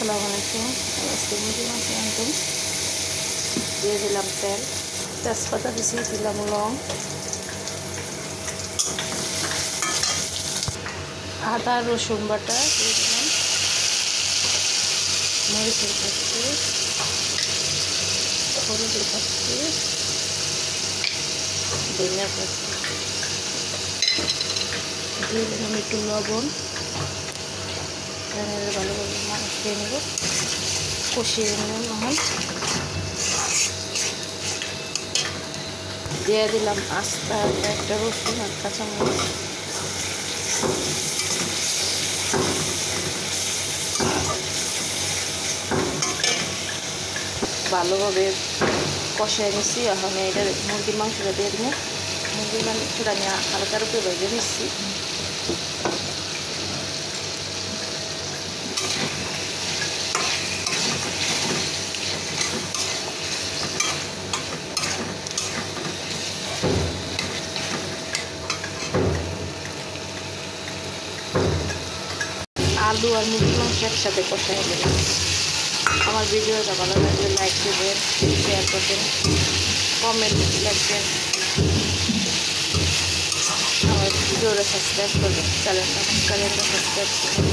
আসসালামু আলাইকুম। আজকে মুরগি মাংস আনতাম, দিয়ে দিলাম তেল, তেজপাতা দিছি, দিলাম লং, আদা রসুন বাটা দিয়ে দিলাম, মরিচের পাতি, হলুদের পাতি, ধনিয়ার পাতি, দিয়ে দিলাম একটু লবণ। ভালোভাবে মাখিয়ে নেব, কষিয়ে নেব। এখন দিয়ে দিলাম আস্তা একটা রসুন আর কাঁচামরিচ, ভালোভাবে কষিয়ে নিচ্ছি। এখন এটা মুরগির মাংসটা দিয়ে দেবো। মুরগির মাংসটা আমি হালকা রূপে ভেজে নিচ্ছি। আলু আর মুরগির মাংস একসাথে কষাই দেবেন। আমার ভিডিওটা ভালো লাগলে লাইক দেবেন, শেয়ার করবেন, কমেন্ট লিখবেন, আমার ভিডিওটা সাবস্ক্রাইব করবেন, চ্যানেলটা সাবস্ক্রাইব করবেন।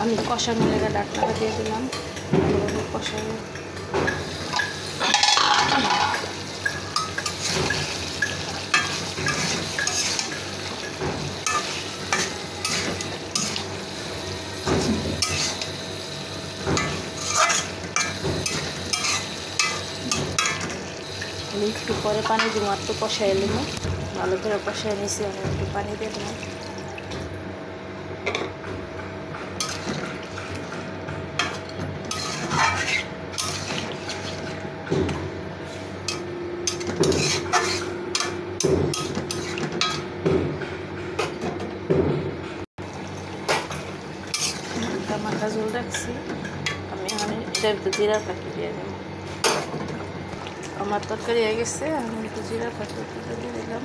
আমি কষানো লেগে ডাকটাটা দিয়ে দিলাম, ভালোভাবে কষানো। একটু পরে পানি দিব, একটু কষাই নিব। ভালো করে কষাই নিছি, আমি একটু পানি দিয়ে দিলাম। মাখা ঝোল রাখছি আমি, এখন এটা একটু জিরা ফাঁকি দিয়ে দেব। আমার তরকারি হয়ে গেছে, আমি একটু জিরা ফাঁকি দিয়ে দিলাম।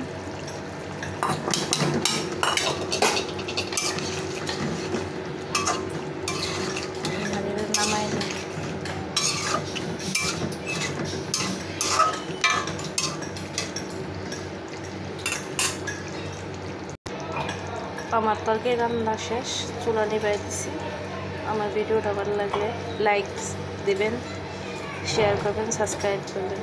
নামাই দিই। আমার তরকারি রান্না শেষ, চুলা নিভাই দিছি। আমার ভিডিওটা ভালো লাগলে লাইক দেবেন, শেয়ার করবেন, সাবস্ক্রাইব করবেন।